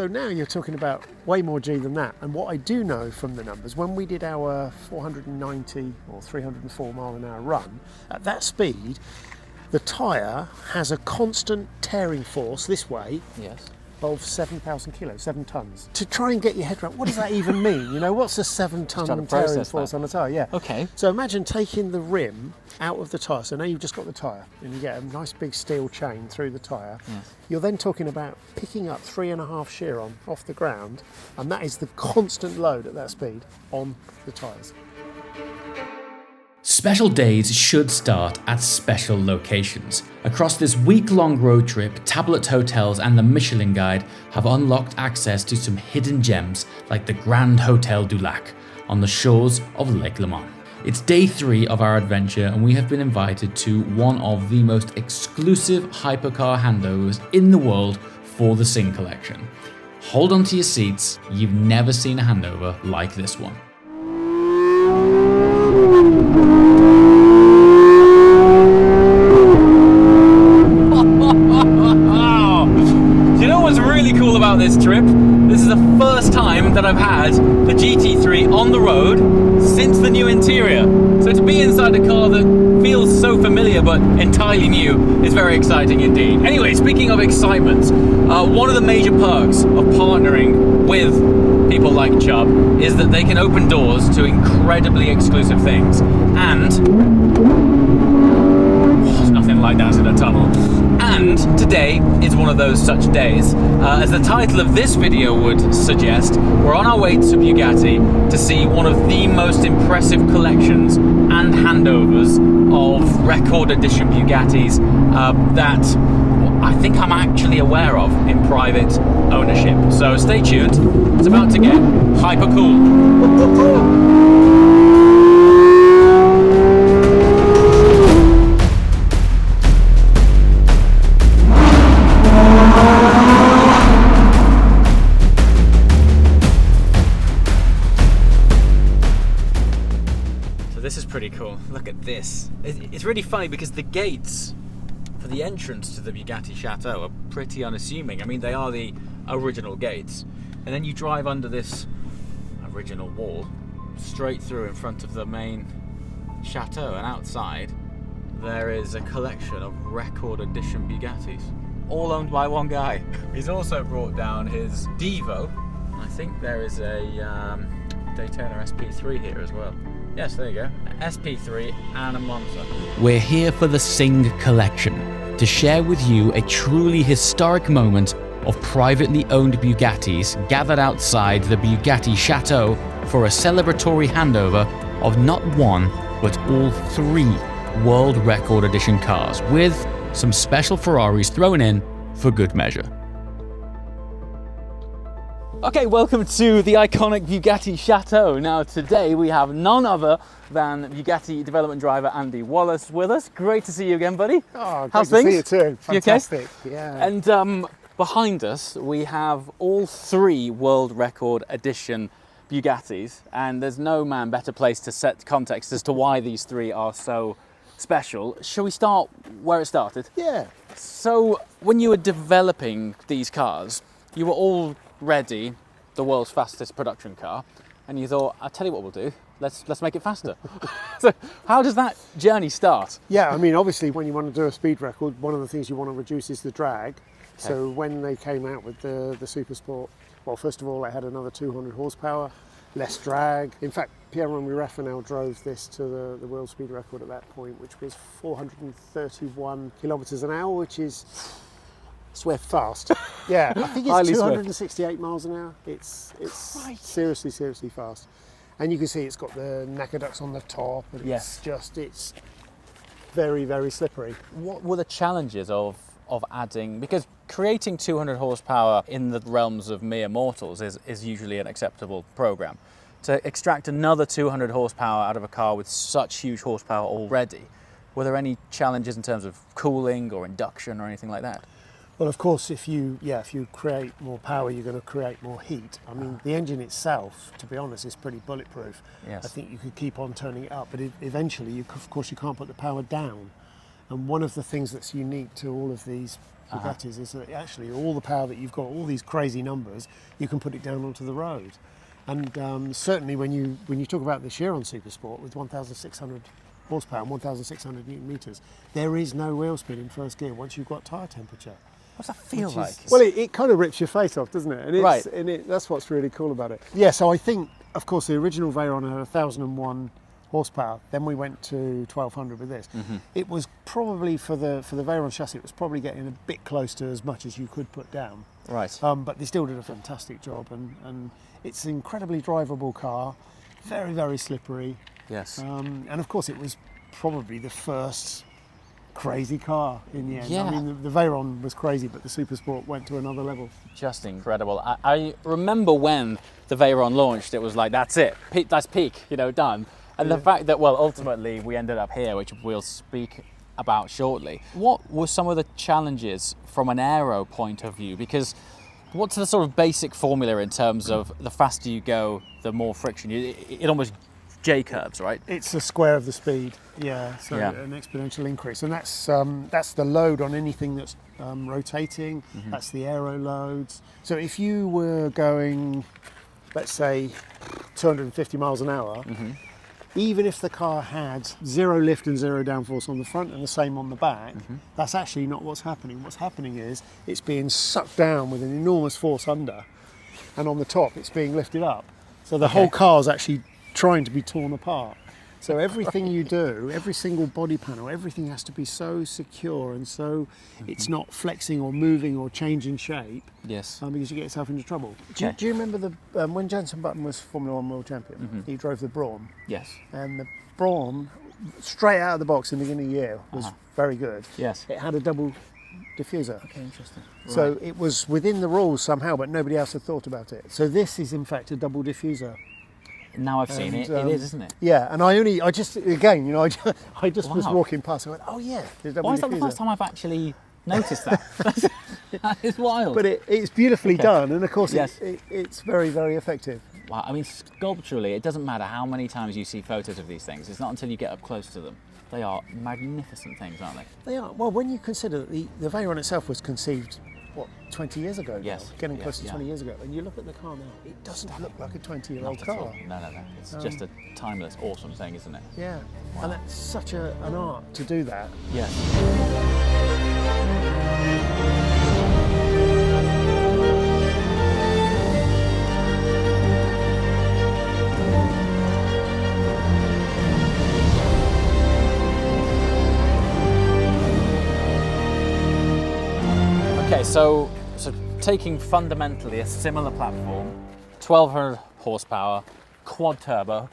So now you're talking about way more G than that. And what I do know from the numbers, when we did our 490 or 304 mile an hour run, at that speed, the tyre has a constant tearing force this way. Yes. Of 7,000 kilos, 7 tonnes. To try and get your head around, what does that even mean? You know, what's a 7-tonne tearing force on a tyre? Yeah. Okay. So imagine taking the rim out of the tyre. So now you've just got the tyre and you get a nice big steel chain through the tyre. Yes. You're then talking about picking up 3.5 shear-on off the ground, and that is the constant load at that speed on the tyres. Special days should start at special locations. Across this week-long road trip, Tablet Hotels and the Michelin Guide have unlocked access to some hidden gems like the Grand Hotel du Lac on the shores of Lake Leman. It's day 3 of our adventure and we have been invited to one of the most exclusive hypercar handovers in the world for the Sing Collection. Hold on to your seats, you've never seen a handover like this one. Cool about this trip. This is the first time that I've had the GT3 on the road since the new interior. So to be inside a car that feels so familiar but entirely new is very exciting indeed. Anyway, speaking of excitement, one of the major perks of partnering with people like Chubb is that they can open doors to incredibly exclusive things. And there's nothing like that in a tunnel. And today is one of those such days. As the title of this video would suggest, we're on our way to Bugatti to see one of the most impressive collections and handovers of record edition Bugattis that I think I'm actually aware of in private ownership. So stay tuned, it's about to get hyper cool. Pretty cool. Look at this. It's really funny because the gates for the entrance to the Bugatti Chateau are pretty unassuming. I mean, they are the original gates. And then you drive under this original wall straight through in front of the main chateau, and outside there is a collection of record edition Bugattis, all owned by one guy. He's also brought down his Devo. I think there is a Daytona SP3 here as well. Yes, there you go. SP3 and a Monza. We're here for the Sing Collection to share with you a truly historic moment of privately owned Bugattis gathered outside the Bugatti Chateau for a celebratory handover of not one, but all 3 World Record Edition cars, with some special Ferraris thrown in for good measure. Okay, welcome to the iconic Bugatti Chateau. Now today we have none other than Bugatti development driver Andy Wallace with us. Great to see you again, buddy. Oh, great How's to things? see you too. Fantastic. You okay? Yeah. And behind us we have all 3 World Record Edition Bugattis, and there's no man better placed to set context as to why these 3 are so special. Shall we start where it started? Yeah. So when you were developing these cars, you were already the world's fastest production car, and you thought, I'll tell you what we'll do, let's make it faster. So how does that journey start? Yeah, I mean, obviously when you want to do a speed record, one of the things you want to reduce is the drag. Okay. So when they came out with the Super Sport, well, first of all, it had another 200 horsepower, less drag. In fact, Pierre-Henri Raffinel drove this to the world speed record at that point, which was 431 kilometers an hour, which is swear fast. Yeah, I think it's 268 miles an hour. It's seriously fast. And you can see it's got the knacker ducts on the top, and yes, it's very, very slippery. What were the challenges of adding, because creating 200 horsepower in the realms of mere mortals is usually an acceptable program. To extract another 200 horsepower out of a car with such huge horsepower already, were there any challenges in terms of cooling or induction or anything like that? Well, of course, if you create more power, you're going to create more heat. I mean, the engine itself, to be honest, is pretty bulletproof. Yes. I think you could keep on turning it up, but eventually, of course, you can't put the power down. And one of the things that's unique to all of these Bugattis is that actually all the power that you've got, all these crazy numbers, you can put it down onto the road. And certainly when you talk about the Chiron Supersport with 1,600 horsepower and 1,600 newton meters, there is no wheel spin in first gear once you've got tyre temperature. What's that feel like? Well, it kind of rips your face off, doesn't it? And Right. That's what's really cool about it. Yeah, so I think, of course, the original Veyron had 1,001 horsepower. Then we went to 1,200 with this. It was probably, for the Veyron chassis, it was probably getting a bit close to as much as you could put down. Right. But they still did a fantastic job. And it's an incredibly drivable car, very, very slippery. Yes. And of course, it was probably the first crazy car in the end. Yeah. I mean, the Veyron was crazy, but the Supersport went to another level. Just incredible. I remember when the Veyron launched, it was like, that's it. That's peak, done. And the fact that, well, ultimately we ended up here, which we'll speak about shortly. What were some of the challenges from an aero point of view? Because what's the sort of basic formula in terms of the faster you go, the more friction? It almost J-curves, right? It's a square of the speed, so an exponential increase. And that's the load on anything that's rotating, that's the aero loads. So if you were going, let's say, 250 miles an hour, even if the car had zero lift and zero downforce on the front and the same on the back, that's actually not what's happening. What's happening is it's being sucked down with an enormous force under, and on the top it's being lifted up. So the whole car's actually trying to be torn apart. So everything you do, every single body panel, everything has to be so secure and so it's not flexing or moving or changing shape. Yes. Because you get yourself into trouble. Do you remember when Jenson Button was Formula One World Champion? He drove the Brawn. Yes. And the Brawn, straight out of the box in the beginning of the year, was very good. Yes. It had a double diffuser. Okay, interesting. So it was within the rules somehow, but nobody else had thought about it. So this is in fact a double diffuser. Now I've seen it. It is, isn't it? Yeah, and I just was walking past. I went, oh yeah, there's double Why is that the diffuser. first time I've actually noticed that? That is wild. But it's beautifully done, and of course Yes. it's very, very effective. Wow, I mean, sculpturally, it doesn't matter how many times you see photos of these things. It's not until you get up close to them. They are magnificent things, aren't they? They are. Well, when you consider that the Veyron itself was conceived, 20 years ago? Yes. Getting close to 20 years ago. And you look at the car now, it doesn't look like a 20-year-old Not at all. car. No. It's just a timeless, awesome thing, isn't it? Yeah. And that's such an art to do that. Yes. Okay, so taking fundamentally a similar platform, 1,200 horsepower, quad turbo.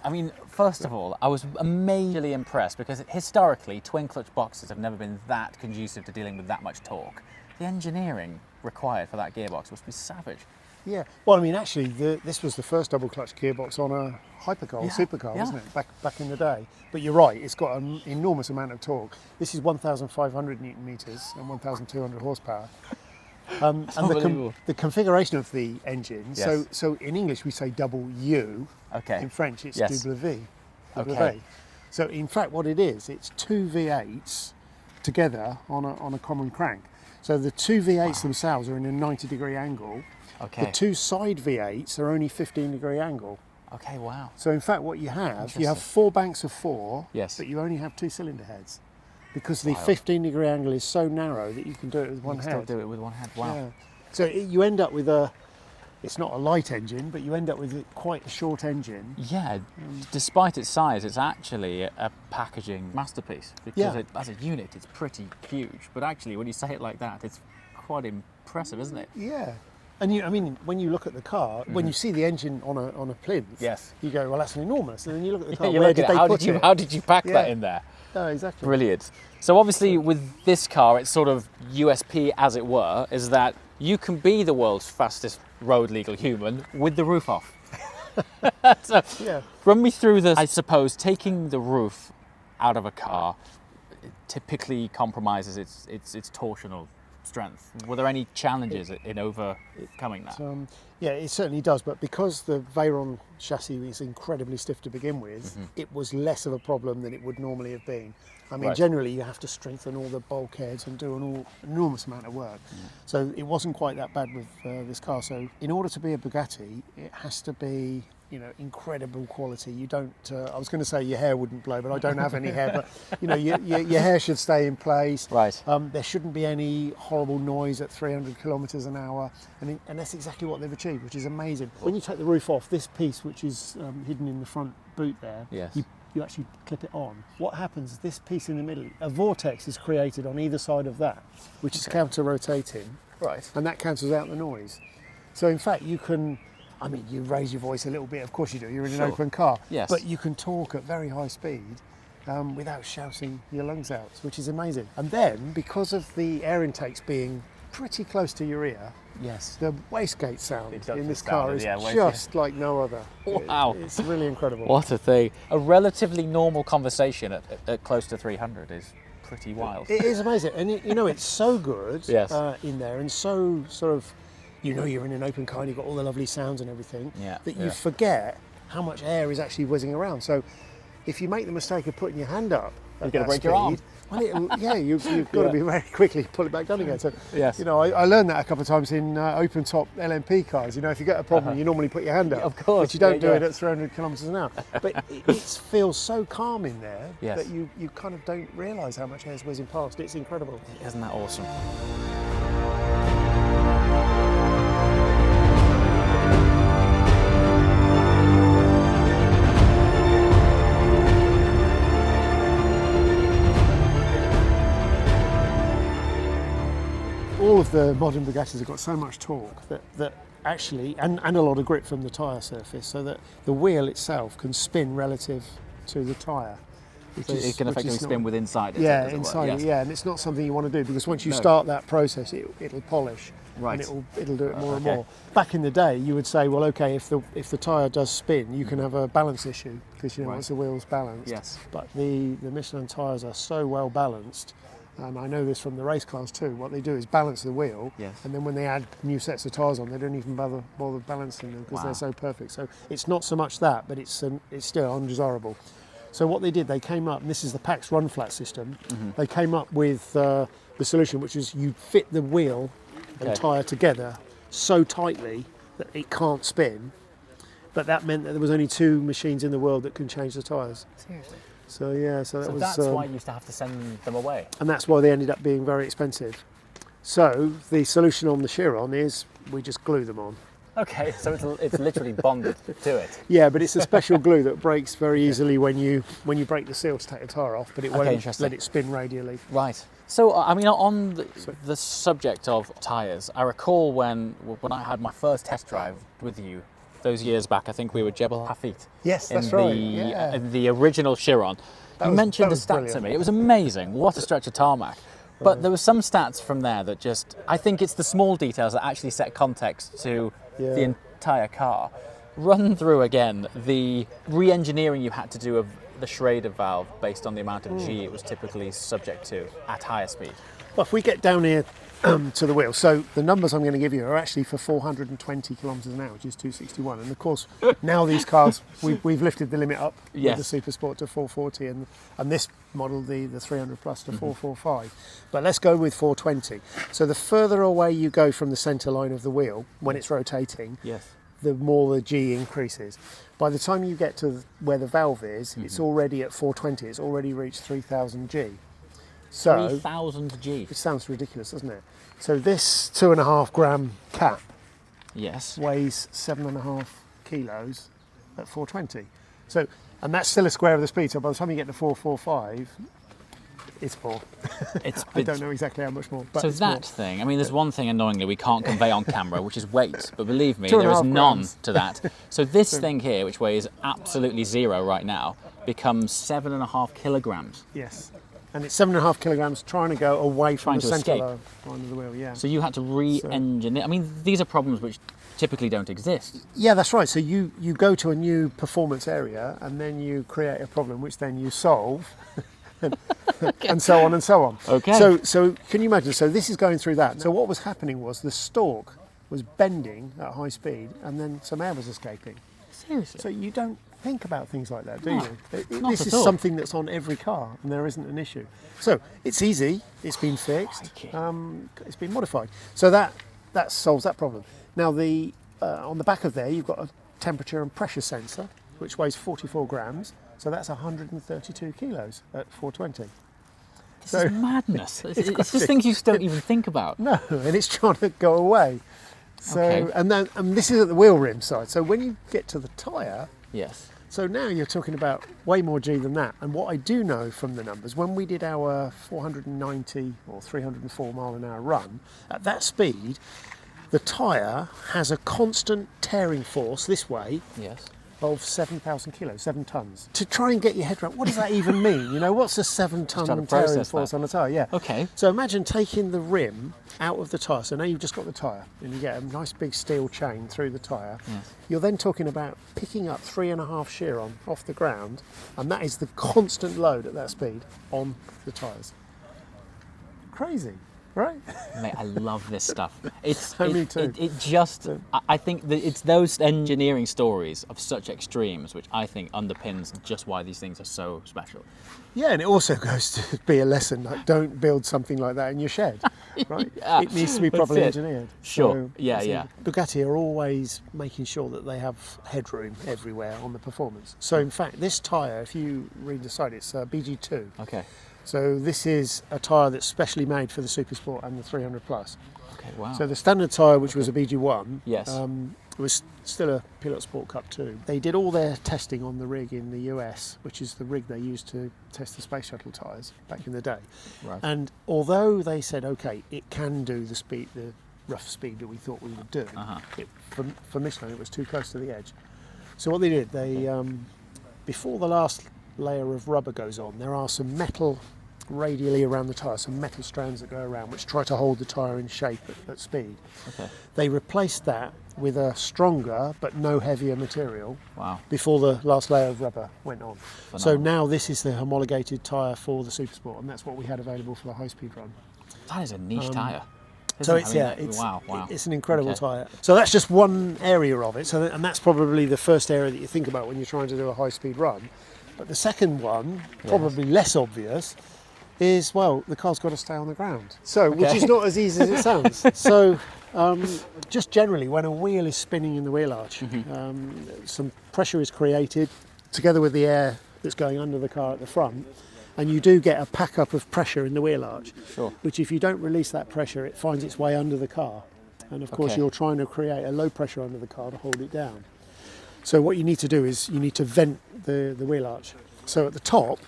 I mean, first of all, I was majorly impressed because historically, twin clutch boxes have never been that conducive to dealing with that much torque. The engineering required for that gearbox must be savage. Yeah. Well, I mean, actually, this was the first double clutch gearbox on a hypercar, supercar, wasn't it? Back in the day. But you're right, it's got an enormous amount of torque. This is 1,500 newton meters and 1,200 horsepower. And the configuration of the engine. Yes. So in English we say double U. Okay. In French it's Yes. W. Okay. So in fact, what it is, it's two V8s together on a common crank. So the two V8s themselves are in a 90-degree angle. Okay. The two side V8s are only 15-degree angle. Okay, wow. So in fact, what you have 4 banks of 4, Yes. but you only have 2 cylinder heads, because the Wild. 15-degree angle is so narrow that you can do it with one You head. can still do it with one hand. Wow. Yeah. So you end up with it's not a light engine, but you end up with quite a short engine. Yeah, despite its size, it's actually a packaging masterpiece because as a unit, it's pretty huge. But actually, when you say it like that, it's quite impressive, isn't it? Yeah. And I mean, when you look at the car, when you see the engine on a plinth, Yes. you go, well, that's enormous. And then you look at the car, You where look did at they it, put it? how did you pack that Yeah. in there? Oh, exactly. Brilliant. So obviously with this car, it's sort of USP, as it were, is that you can be the world's fastest road legal human with the roof off. So Yeah. run me through this. I suppose taking the roof out of a car typically compromises its torsional strength? Were there any challenges in overcoming that? Yeah, it certainly does, but because the Veyron chassis is incredibly stiff to begin with, it was less of a problem than it would normally have been. I mean, Right. generally you have to strengthen all the bulkheads and do an enormous amount of work. So it wasn't quite that bad with this car. So in order to be a Bugatti, it has to be, you know, incredible quality. You don't, I was going to say your hair wouldn't blow, but I don't have any hair, but you know, your hair should stay in place. Right. There shouldn't be any horrible noise at 300 kilometres an hour, and that's exactly what they've achieved, which is amazing. When you take the roof off, this piece, which is hidden in the front boot there, Yes. you actually clip it on. What happens is this piece in the middle, a vortex is created on either side of that, which is counter-rotating, Right. and that cancels out the noise. So in fact, you can, I mean, you raise your voice a little bit, of course you do, you're in an Sure. open car, Yes. but you can talk at very high speed without shouting your lungs out, which is amazing. And then, because of the air intakes being pretty close to your ear, Yes. the wastegate sound It does in this sound, car is yeah, waste- just like no other. Wow. It's really incredible. What a thing. A relatively normal conversation at close to 300 is pretty wild. It is amazing, and you know, it's so good Yes. in there, and so sort of, you know, you're in an open car and you've got all the lovely sounds and everything, Yeah, that you yeah. forget how much air is actually whizzing around. So if you make the mistake of putting your hand up at gonna that break your arm. speed, well, you've got to be very quickly pull it back down again. So, Yes. you know, I learned that a couple of times in open top LMP cars. You know, if you get a problem, you normally put your hand up. Of course, but you don't yeah, do yeah. it at 300 kilometres an hour. But it feels so calm in there Yes. that you kind of don't realise how much air is whizzing past. It's incredible. Isn't that awesome? All of the modern Bugattis have got so much torque that actually, and a lot of grip from the tyre surface, so that the wheel itself can spin relative to the tyre. So it can effectively spin with inside it. Yeah, as it were, inside yes. it, yeah, and it's not something you want to do, because once you No. start that process, it'll polish, Right. and it'll do it more and Okay. more. Back in the day, you would say, well, okay, if the tyre does spin, you can have a balance issue, because you know Right. once the wheel's balanced. Yes. But the Michelin tyres are so well balanced. And I know this from the race cars too. What they do is balance the wheel, Yes. and then when they add new sets of tyres on, they don't even bother balancing them, because Wow. they're so perfect. So it's not so much that, but it's still undesirable. So what they did, they came up, and this is the PAX run flat system. They came up with the solution, which is you fit the wheel and Okay. tyre together so tightly that it can't spin. But that meant that there was only 2 machines in the world that can change the tyres. Seriously. So yeah, so that So was. that's why you used to have to send them away. And that's why they ended up being very expensive. So the solution on the Chiron is we just glue them on. Okay, so it's literally bonded to it. Yeah, but it's a special glue that breaks very easily when you break the seal to take the tyre off, but it won't interesting. let it spin radially. Right. So, I mean, on the subject of tyres, I recall when I had my first test drive with you those years back. I think we were Jebel Hafit. Yes, in that's right, the, yeah. in the original Chiron. You mentioned the was stat to brilliant. me. It was amazing. What a stretch of tarmac. But there were some stats from there that just, I think it's the small details that actually set context to the Yeah. entire car. Run through again the re-engineering you had to do of the Schrader valve based on the amount of G it was typically subject to at higher speed. Well, if we get down here to the wheel, so the numbers I'm going to give you are actually for 420 kilometres an hour, which is 261. And of course, now these cars, we've lifted the limit up Yes. with the Super Sport to 440, and this model, the 300 plus, to 445. But let's go with 420. So the further away you go from the centre line of the wheel when it's rotating, Yes. the more the G increases. By the time you get to where the valve is, it's already at 420. It's already reached 3,000 G. So 3,000 G. it sounds ridiculous, doesn't it? So this 2.5 gram cap Yes. weighs 7.5 kilos at 420. So, and that's still a square of the speed. So by the time you get to 445, it's more. It's, I don't know exactly how much more. But So it's that more. thing, I mean, there's one thing annoyingly we can't convey on camera, which is weight. But believe me, 2.5 there is none grams. to that. So this thing here, which weighs absolutely 0 right now, becomes 7.5 kilograms. Yes. And it's 7.5 kilograms trying to go away from Trying the to centre escape. line of the wheel. Yeah. So you had to re-engineer. I mean, these are problems which typically don't exist. Yeah, that's right. So you go to a new performance area and then you create a problem which then you solve and so on and so on. Okay. So can you imagine? So this is going through that. So what was happening was the stalk was bending at high speed, and then some air was escaping. Seriously? So you don't think about things like that, do No, you? not This at is all. something that's on every car, and there isn't an issue. So it's easy. It's been fixed. Crikey. It's been modified. So that solves that problem. Now on the back of there, you've got a temperature and pressure sensor, which weighs 44 grams. So that's 132 kilos at 420. This is madness. It's just crazy. things you just don't even think about. No, and it's trying to go away. So Okay. and this is at the wheel rim side. So when you get to the tyre, Yes. so now you're talking about way more G than that. And what I do know from the numbers, when we did our 490 or 304 mile an hour run, at that speed, the tyre has a constant tearing force this way Yes. of 7,000 kilos, 7 tons. To try and get your head around, what does that even mean? You know, what's a 7-ton trying to tearing process force that. on a tyre? Yeah. Okay. So imagine taking the rim out of the tyre. So now you've just got the tyre and you get a nice big steel chain through the tyre. Yes. You're then talking about picking up 3.5 shear off the ground, and that is the constant load at that speed on the tyres. Crazy, right? Mate, I love this stuff. It's Me too. It just, I think that it's those engineering stories of such extremes which I think underpins just why these things are so special. Yeah, and it also goes to be a lesson, like don't build something like that in your shed, right? Yeah, It needs to be that's properly it. engineered. Sure. Yeah, so yeah. Bugatti are always making sure that they have headroom everywhere on the performance. So in fact, this tyre, if you read the side, it's BG2. Okay. So this is a tyre that's specially made for the Super Sport and the 300 Plus. Okay, wow. So the standard tyre, which was a BG1, Yes. was still a Pilot Sport Cup 2. They did all their testing on the rig in the US, which is the rig they used to test the space shuttle tyres back in the day. Right. And although they said, okay, it can do the speed, the rough speed that we thought we would do, for Michelin it was too close to the edge. So what they did, they before the last layer of rubber goes on, there are some metal radially around the tyre, some metal strands that go around which try to hold the tyre in shape at speed. Okay. They replaced that with a stronger but no heavier material Wow. before the last layer of rubber went on. So Phenomenal. now this is the homologated tyre for the Super Sport, and that's what we had available for the high-speed run. That is a niche tyre. So isn't it? it's wow. it's an incredible Okay. tyre. So that's just one area of it. So and that's probably the first area that you think about when you're trying to do a high-speed run. But the second one, probably less obvious, is, well, the car's got to stay on the ground. So, which is not as easy as it sounds. So, just generally, when a wheel is spinning in the wheel arch, some pressure is created together with the air that's going under the car at the front, and you do get a pack-up of pressure in the wheel arch, Sure. which if you don't release that pressure, it finds its way under the car. And of course, Okay. you're trying to create a low pressure under the car to hold it down. So what you need to do is you need to vent the wheel arch. So at the top,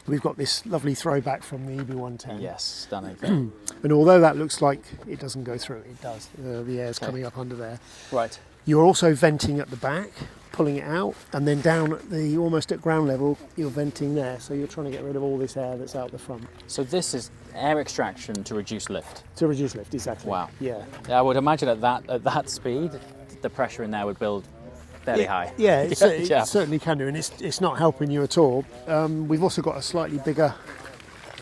we've got this lovely throwback from the EB110. Yes, stunning thing. And although that looks like it doesn't go through, it does. The air's coming up under there. Right. You're also venting at the back, pulling it out, and then down at the almost at ground level, you're venting there. So you're trying to get rid of all this air that's out the front So this is air extraction to reduce lift. to reduce lift. Exactly. Wow. Yeah. Yeah, I would imagine at that speed, the pressure in there would build fairly high. Yeah, it Yeah. certainly can do, and it's not helping you at all. We've also got a slightly bigger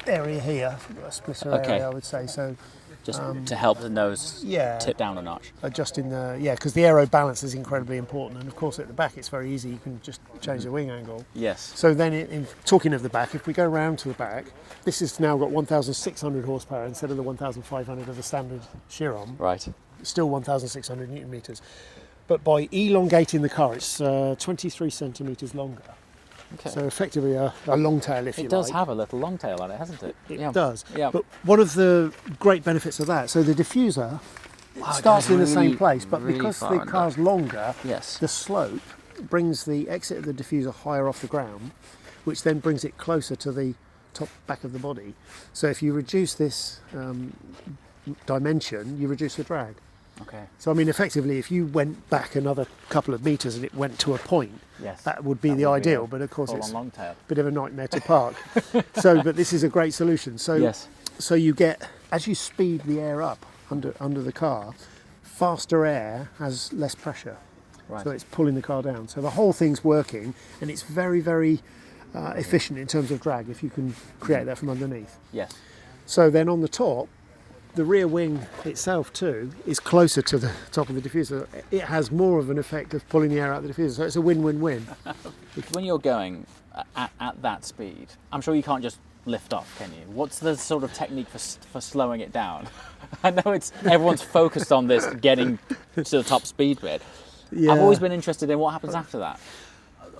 area here, a splitter Okay. area, I would say. So Just to help the nose yeah. tip down a notch. adjusting because the aero balance is incredibly important, and of course at the back it's very easy. You can just change the wing angle. Yes. So then, in talking of the back, if we go round to the back, this has now got 1,600 horsepower instead of the 1,500 of the standard Chiron. Right. Still 1,600 newton meters. But by elongating the car, it's 23 centimetres longer. Okay. So effectively a long tail, if you It like. does have a little long tail on it, hasn't it? It does. Yeah. But one of the great benefits of that, so the diffuser Wow, it starts goes in the same really, place, but really because far the under. car's longer, Yes. the slope brings the exit of the diffuser higher off the ground, which then brings it closer to the top back of the body. So if you reduce this dimension, you reduce the drag. Okay. So I mean, effectively, if you went back another couple of metres and it went to a point, Yes. that would be That the would ideal. a But of course, full-on it's long tail. a bit of a nightmare to park. But this is a great solution. So Yes. so you get, as you speed the air up under the car, faster air has less pressure. Right. So it's pulling the car down. So the whole thing's working, and it's very, very efficient in terms of drag if you can create that from underneath. Yes. So then on the top, the rear wing itself too is closer to the top of the diffuser. It has more of an effect of pulling the air out of the diffuser, so it's a win-win-win. When you're going at that speed, I'm sure you can't just lift off, can you? What's the sort of technique for slowing it down? I know everyone's focused on this getting to the top speed bit. Yeah. I've always been interested in what happens after that.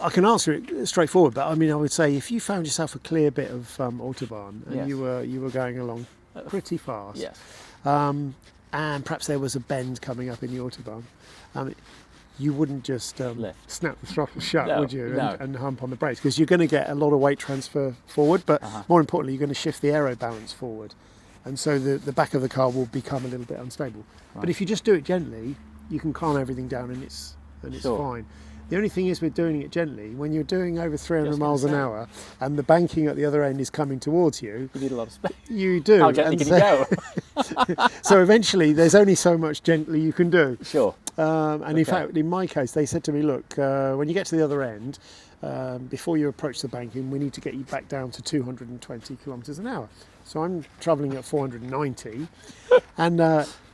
I can answer it straightforward, but I mean, I would say if you found yourself a clear bit of autobahn and Yes. you were going along pretty fast, Yes. and perhaps there was a bend coming up in the autobahn, you wouldn't just snap the throttle shut, No, would you, no. and hump on the brakes, because you're going to get a lot of weight transfer forward, but more importantly, you're going to shift the aero balance forward, and so the back of the car will become a little bit unstable. But if you just do it gently, you can calm everything down, and it's Sure. fine. The only thing is with doing it gently, when you're doing over 300 Just miles an gonna say. hour and the banking at the other end is coming towards you, You need a lot of space. you do. How gently And can you go? so eventually there's only so much gently you can do. Sure. And in fact, in my case, they said to me, look, when you get to the other end, before you approach the banking, we need to get you back down to 220 kilometres an hour. So I'm travelling at 490. And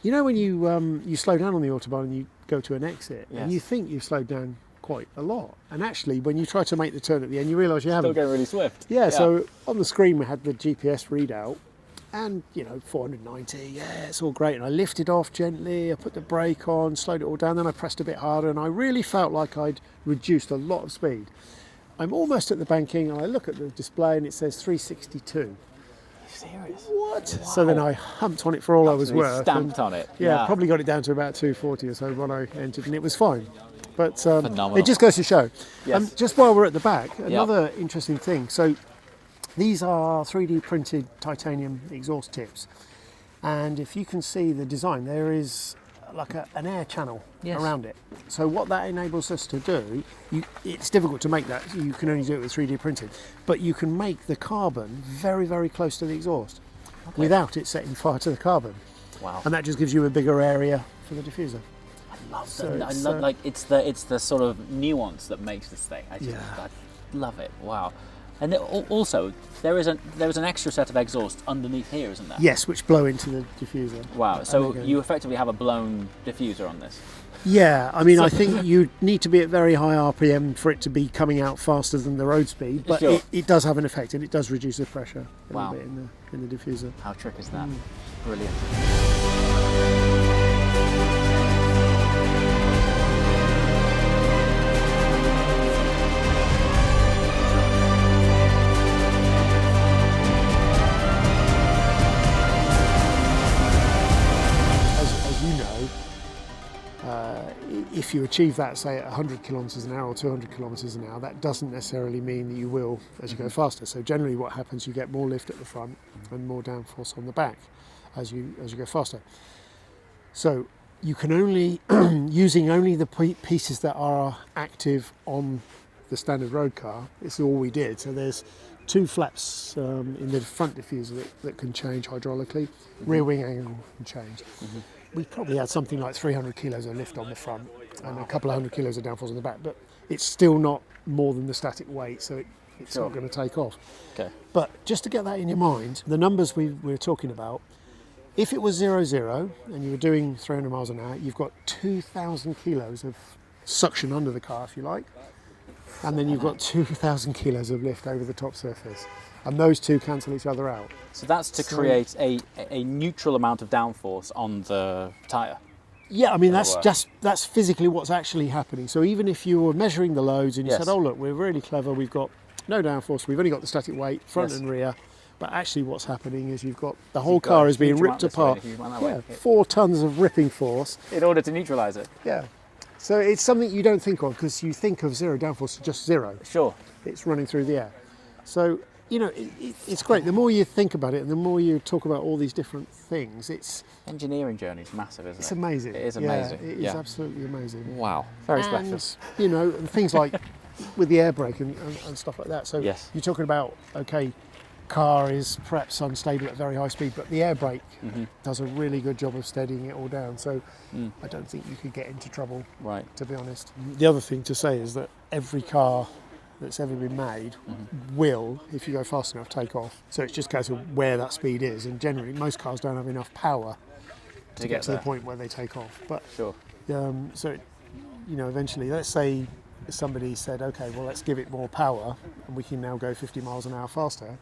you know when you slow down on the Autobahn and you go to an exit, and Yes. you think you've slowed down quite a lot. And actually, when you try to make the turn at the end, you realise you haven't. Still going really swift. Yeah, so on the screen we had the GPS readout, and 490, yeah, it's all great. And I lifted off gently, I put the brake on, slowed it all down, then I pressed a bit harder, and I really felt like I'd reduced a lot of speed. I'm almost at the banking, and I look at the display, and it says 362. Serious. What? Wow. So then I humped on it for all I was Absolutely worth. stamped and, on it. Yeah, probably got it down to about 240 or so when I entered, and it was fine. But Phenomenal. it just goes to show. Yes. Just while we're at the back, another interesting thing. So these are 3D printed titanium exhaust tips. And if you can see the design, there is like an air channel around it. So what that enables us to do, it's difficult to make that. You can only do it with 3D printed. But you can make the carbon very, very close to the exhaust without it setting fire to the carbon. Wow. And that just gives you a bigger area for the diffuser. I love So that. I it's, love it's the sort of nuance that makes this thing. I love it. Wow. And also there is an extra set of exhausts underneath here, isn't there? Yes, which blow into the diffuser. Wow. So again- you effectively have a blown diffuser on this. Yeah, I mean, I think you need to be at very high RPM for it to be coming out faster than the road speed, but Sure. it does have an effect, and it does reduce the pressure a Wow. little bit in the diffuser. How trick is that? Brilliant. As you know, if you achieve that, say, at 100 kilometres an hour or 200 kilometres an hour, that doesn't necessarily mean that you will as you go faster. So generally what happens, you get more lift at the front and more downforce on the back as you go faster. So you can only, using only the pieces that are active on the standard road car, it's all we did. So there's two flaps in the front diffuser that can change hydraulically, rear wing angle can change. We probably had something like 300 kilos of lift on the front and a couple of hundred kilos of downforce on the back, but it's still not more than the static weight, so it's not going to take off. Okay. But just to get that in your mind, the numbers we were talking about, if it was 0-0 and you were doing 300 miles an hour, you've got 2,000 kilos of suction under the car, if you like, and then you've got 2,000 kilos of lift over the top surface, and those two cancel each other out. So that's to create a neutral amount of downforce on the tyre. Yeah, I mean, That'll that's physically what's actually happening. So even if you were measuring the loads and you Yes. said, oh look, we're really clever, we've got no downforce, we've only got the static weight, front Yes. and rear, but actually what's happening is you've got the whole car is being ripped apart. 4 tons of ripping force. In order to neutralise it. Yeah. So it's something you don't think of, because you think of zero downforce as just zero. Sure. It's running through the air. So, it's great. The more you think about it and the more you talk about all these different things, it's Engineering journey is massive, isn't it? it's amazing. It is Yeah, amazing. it is absolutely amazing. Wow. Very And, special. and things like with the air brake and stuff like that. So Yes. you're talking about, okay, car is perhaps unstable at very high speed, but the air brake does a really good job of steadying it all down. So I don't think you could get into trouble, Right. to be honest. The other thing to say is that every car that's ever been made will, if you go fast enough, take off. So it's just a case of where that speed is, and generally most cars don't have enough power to get to the point where they take off. But Sure. so eventually, let's say somebody said, okay, well, let's give it more power and we can now go 50 miles an hour faster.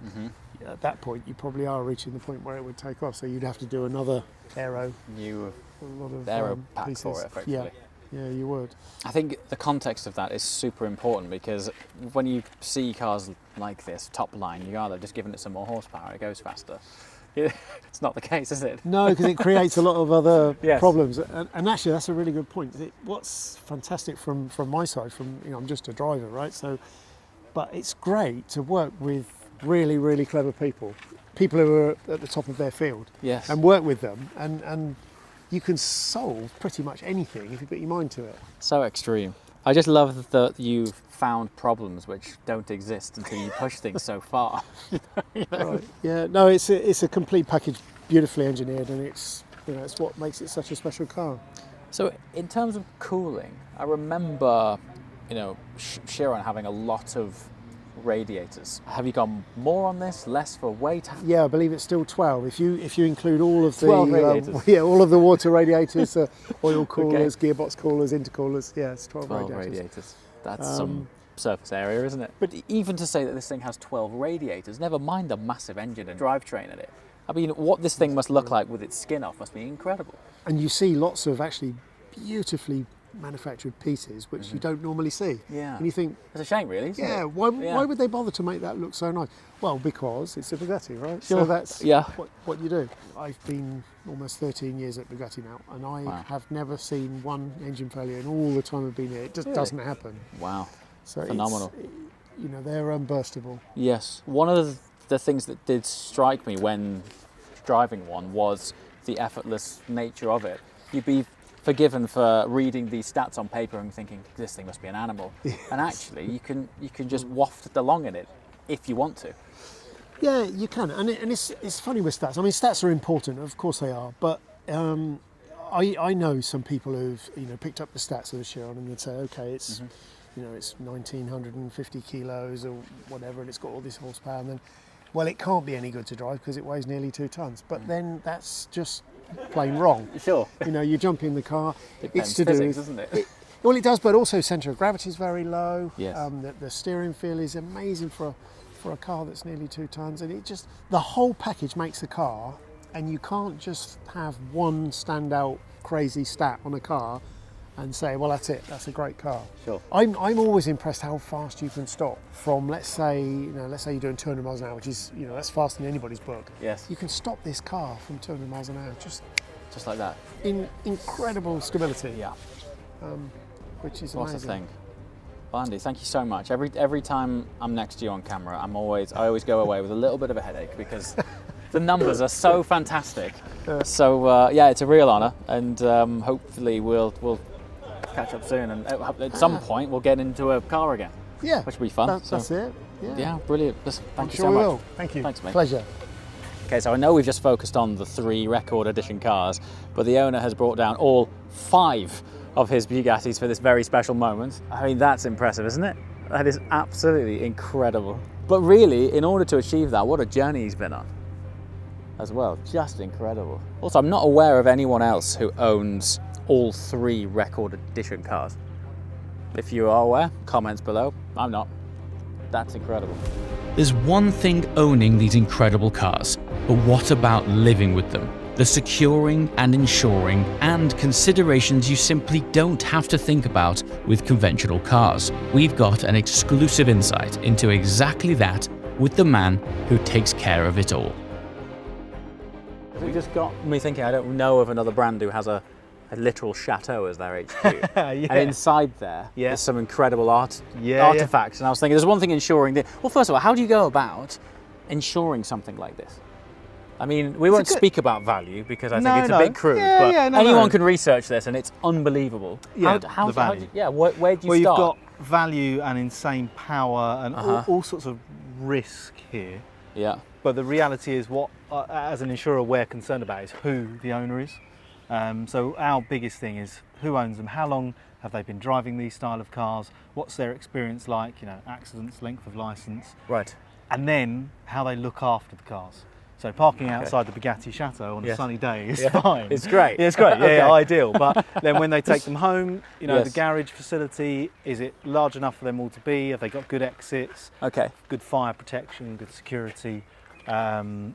At that point you probably are reaching the point where it would take off, so you'd have to do another aero pack pieces. for it, effectively. Yeah, you would. I think the context of that is super important, because when you see cars like this, top line, you are they're just giving it some more horsepower, it goes faster. It's not the case, is it? No, because it creates a lot of other Yes. problems. And actually, that's a really good point. What's fantastic from my side, I'm just a driver, right? So, but it's great to work with really, really clever people who are at the top of their field. Yes. And work with them, and you can solve pretty much anything if you put your mind to it. So extreme. I just love that you've found problems which don't exist until you push things so far. Right. Yeah. No, it's a complete package, beautifully engineered, and it's what makes it such a special car. So in terms of cooling, I remember, Chiron having a lot of radiators. Have you gone more on this, less for weight? Yeah, I believe it's still 12. If you include all of the 12 radiators. all of the water radiators, oil coolers, gearbox coolers, intercoolers. Yeah, it's 12 radiators. That's some surface area, isn't it? But even to say that this thing has 12 radiators, never mind the massive engine and drivetrain in it. I mean, what this thing must look like with its skin off must be incredible. And you see lots of actually beautifully manufactured pieces which you don't normally see. Yeah. And you think, it's a shame, really, isn't it? why would they bother to make that look so nice? Well, because it's a Bugatti, right? Sure. So that's Yeah. what you do. I've been almost 13 years at Bugatti now, and I have never seen one engine failure in all the time I've been here. It just doesn't happen. Wow. So Phenomenal. They're unburstable. Yes. One of the things that did strike me when driving one was the effortless nature of it. You'd be forgiven for reading these stats on paper and thinking this thing must be an animal. Yes. And actually you can just waft along in it if you want to. Yeah, you can. And it's funny with stats. I mean, stats are important, of course they are, but I know some people who've picked up the stats of the Chiron and they'd say, okay, it's it's 1950 kilos or whatever, and it's got all this horsepower, and then, well, it can't be any good to drive because it weighs nearly 2 tons. But then that's just plain wrong. Sure. You jump in the car. It's to physics, isn't it? Well, it does, but also centre of gravity is very low. Yes. The steering feel is amazing for a car that's nearly 2 tons, and the whole package makes a car, and you can't just have one standout crazy stat on a car and say, well, that's it, that's a great car. Sure. I'm always impressed how fast you can stop from, let's say you're doing 200 miles an hour, which is, that's faster than anybody's book. Yes. You can stop this car from 200 miles an hour just like that. In incredible stability. Yeah. Which is what amazing. a thing. Well, Andy, thank you so much. Every time I'm next to you on camera, I always go away with a little bit of a headache because the numbers are so fantastic. So it's a real honour, and hopefully we'll catch up soon, and at some point we'll get into a car again. Yeah, which will be fun. That's it. Yeah, brilliant. Listen, thank you sure so much. We will. Thank you. Thanks, mate. Pleasure. Okay, so I know we've just focused on the 3 record edition cars, but the owner has brought down all 5 of his Bugattis for this very special moment. I mean, that's impressive, isn't it? That is absolutely incredible. But really, in order to achieve that, what a journey he's been on as well. Just incredible. Also, I'm not aware of anyone else who owns all 3 record edition cars. If you are aware, comments below. I'm not. That's incredible. There's one thing owning these incredible cars, but what about living with them? The securing and insuring and considerations you simply don't have to think about with conventional cars. We've got an exclusive insight into exactly that with the man who takes care of it all. You just got me thinking, I don't know of another brand who has a literal chateau as their HQ. Yeah. And inside there's some incredible artifacts. And I was thinking, there's one thing insuring this. Well, first of all, how do you go about insuring something like this? I mean, we won't speak about value because I think it's a bit crude, but anyone can research this and it's unbelievable. Yeah, how the value. Where do you start? You've got value and insane power and all sorts of risk here. Yeah. But the reality is what, as an insurer, we're concerned about is who the owner is. So our biggest thing is who owns them, how long have they been driving these style of cars, what's their experience like, you know, accidents, length of licence, Right. and then how they look after the cars. So parking outside the Bugatti Chateau on a sunny day is fine. It's great. Yeah, it's great. Yeah, Okay. yeah, ideal. But then when they take them home, you know, Yes. the garage facility, is it large enough for them all to be? Have they got good exits? Okay. Good fire protection, good security, and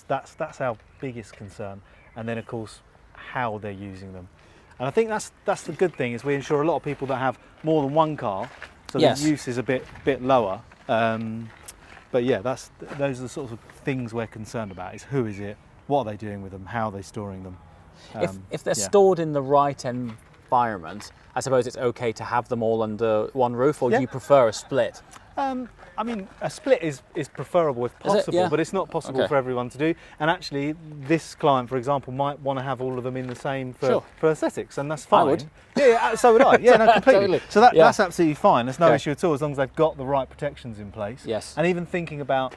that's our biggest concern. And then of course how they're using them. And I think that's the good thing is we insure a lot of people that have more than one car, so Yes. the use is a bit lower. But yeah, those are the sorts of things we're concerned about: is who is it, what are they doing with them, how are they storing them. If they're yeah. stored in the right environment, I suppose it's okay to have them all under one roof, or Yeah. do you prefer a split? I mean, a split is preferable if Is it? possible, Yeah. but it's not possible Okay. for everyone to do. And actually, this client, for example, might want to have all of them in the same for aesthetics, and that's fine. would. Yeah, so would I. Yeah, no, completely. Totally. So Yeah. that's absolutely fine. There's no Okay. issue at all as long as they've got the right protections in place. Yes. And even thinking about,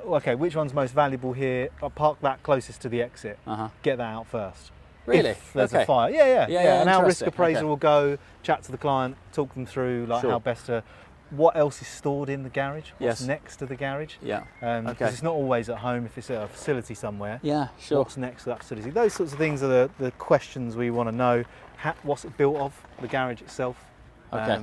okay, which one's most valuable here? I'll park that closest to the exit. Get that out first. Really? If there's Okay. a fire. Yeah. Yeah, And our risk interesting. appraiser Okay. will go, chat to the client, talk them through like Sure. how best to, what else is stored in the garage, what's Yes. next to the garage. Yeah. Because Okay. it's not always at home. If it's at a facility somewhere, Yeah, sure. what's next to that facility? Those sorts of things are the questions we want to know. What's it built of, the garage itself? Okay.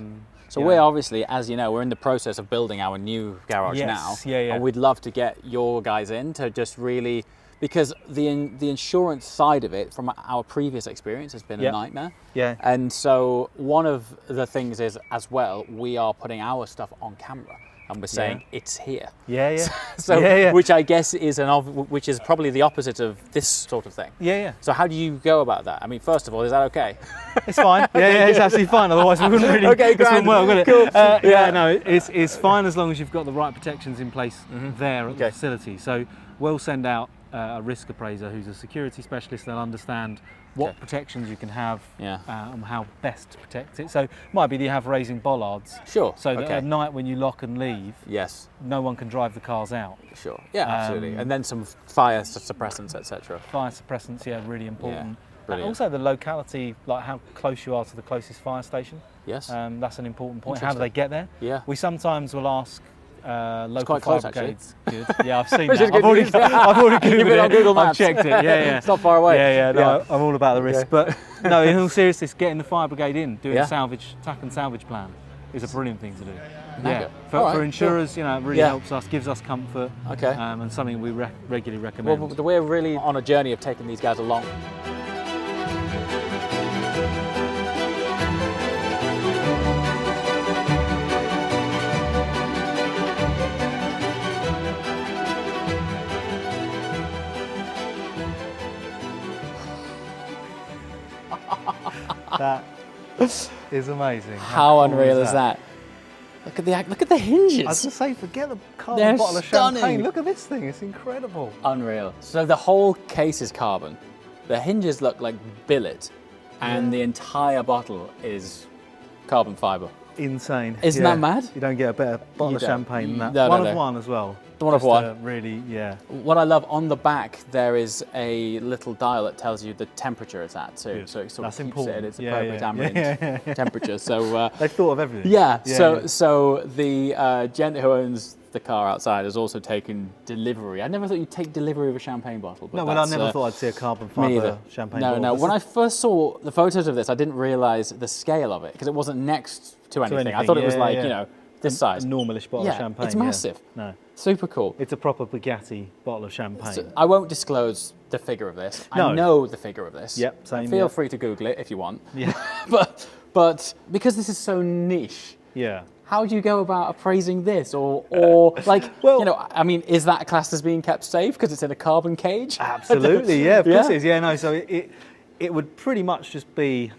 So you we're know. obviously, as you know, we're in the process of building our new garage Yes, now. yeah. And we'd love to get your guys in to just really, because the insurance side of it from our previous experience has been a Yep. nightmare. Yeah. And so one of the things is as well, we are putting our stuff on camera and we're saying it's here. Yeah. So, yeah. which I guess is which is probably the opposite of this sort of thing. Yeah. So how do you go about that? I mean, first of all, is that okay? It's fine. Yeah, it's absolutely fine. Otherwise, we wouldn't really. Okay, it's been grand. well, wouldn't it? Cool. Yeah, no, it's fine as long as you've got the right protections in place there at the Okay. facility. So we'll send out a risk appraiser who's a security specialist. They'll understand what Okay. protections you can have Yeah. and how best to protect it. So it might be that you have raising bollards. Sure. So that Okay. at night when you lock and leave, Yes. no one can drive the cars out. Sure. Yeah, absolutely. And then some fire suppressants, etc. Fire suppressants, yeah, really important. brilliant. Also the locality, like how close you are to the closest fire station. Yes. That's an important point. How do they get there? Yeah. We sometimes will ask local quite fire close, actually. brigades. Good. Yeah, I've seen Which that. is good news. I've already Googled You've been it. on Google I've Maps. checked it. Yeah. It's not far away. Yeah. No, I'm all about the risk. But no, in all seriousness, getting the fire brigade in, doing Yeah. a salvage, tack and salvage plan, is a brilliant thing to do. Mega. For, All right, for insurers, you know, it really Yeah. helps us, gives us comfort. Okay. And something we regularly recommend. Well, we're really on a journey of taking these guys along. That is amazing. How cool unreal is that? Look at the hinges. I was going to say, forget the They're carbon bottle of stunning. champagne. Look at this thing, it's incredible. Unreal. So the whole case is carbon. The hinges look like billet, and the entire bottle is carbon fibre. Insane. Isn't that mad? You don't get a better bottle You of don't. champagne than that. No, one no, of no. one as well. One of Just one. to really, yeah. What I love, on the back there is a little dial that tells you the temperature it's at too. Good. So it sort That's of keeps important. it at its Yeah, appropriate yeah. ambient temperature. So They've thought of everything. yeah. So the gent who owns the car outside has also taken delivery. I never thought you'd take delivery of a champagne bottle. But No, well, I that's, never thought I'd see a carbon me fibre either. champagne No, bottle. no. This When I is- first saw the photos of this, I didn't realise the scale of it because it wasn't next to anything. I anything, thought it was yeah, like, yeah. you know, this size. a normalish bottle Yeah, of champagne. it's massive. No, Super cool. it's a proper Bugatti bottle of champagne. So I won't disclose the figure of this. I No. know the figure of this. Yep, same, Feel yeah. free to Google it if you want. Yeah. But because this is so niche, Yeah. how do you go about appraising this? Or like, Well- you know, I mean, is that classed as being kept safe because it's in a carbon cage? Absolutely, yeah, of course Yeah. it is. Yeah, no, so it would pretty much just be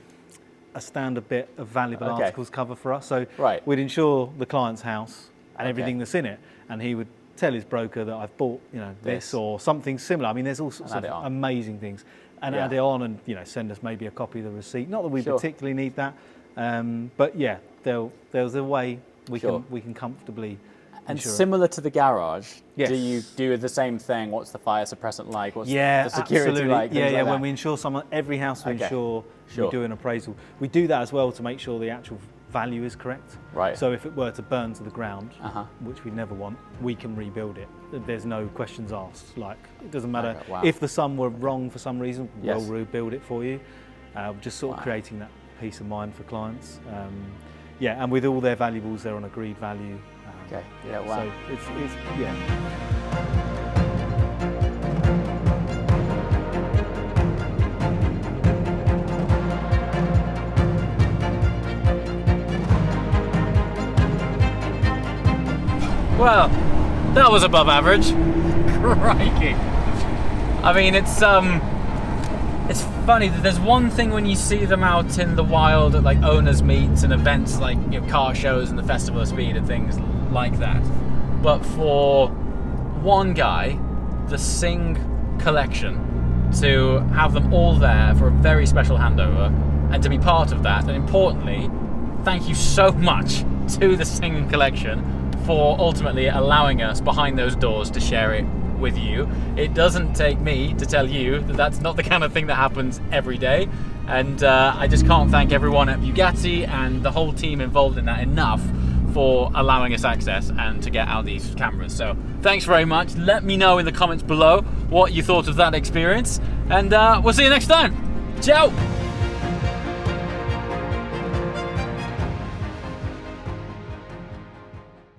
a standard bit of valuable Okay. articles cover for us. So Right. we'd insure the client's house and Okay. everything that's in it, and he would tell his broker that I've bought, you know, this This. or something similar. I mean, there's all sorts And of add it on. amazing things, and Yeah. add it on, and you know, send us maybe a copy of the receipt. Not that we Sure. particularly need that, but yeah, there's a way we Sure. can comfortably And insure it. similar to the garage, Yes. do you do the same thing? What's the fire suppressant like? What's Yeah, the security absolutely. like? Things Yeah. like When that? we insure someone, every house we Okay. insure, Sure. we do an appraisal. We do that as well to make sure the actual value is correct. Right. So if it were to burn to the ground, Uh-huh. which we never want, we can rebuild it. There's no questions asked. Like, it doesn't matter Okay, wow. if the sum were wrong for some reason, Yes. we'll rebuild it for you. Just sort of Wow. creating that peace of mind for clients. Yeah, and with all their valuables, they're on agreed value. Okay. Yeah. Wow. So it's yeah. Well, that was above average. Crikey. I mean, it's funny that there's one thing when you see them out in the wild at like owners' meets and events like, you know, car shows and the Festival of Speed and things like that. But for one guy, the Sing collection, to have them all there for a very special handover and to be part of that, and importantly, thank you so much to the Sing collection for ultimately allowing us behind those doors to share it with you. It doesn't take me to tell you that that's not the kind of thing that happens every day, and I just can't thank everyone at Bugatti and the whole team involved in that enough for allowing us access and to get out these cameras. So thanks very much. Let me know in the comments below what you thought of that experience, and we'll see you next time. Ciao!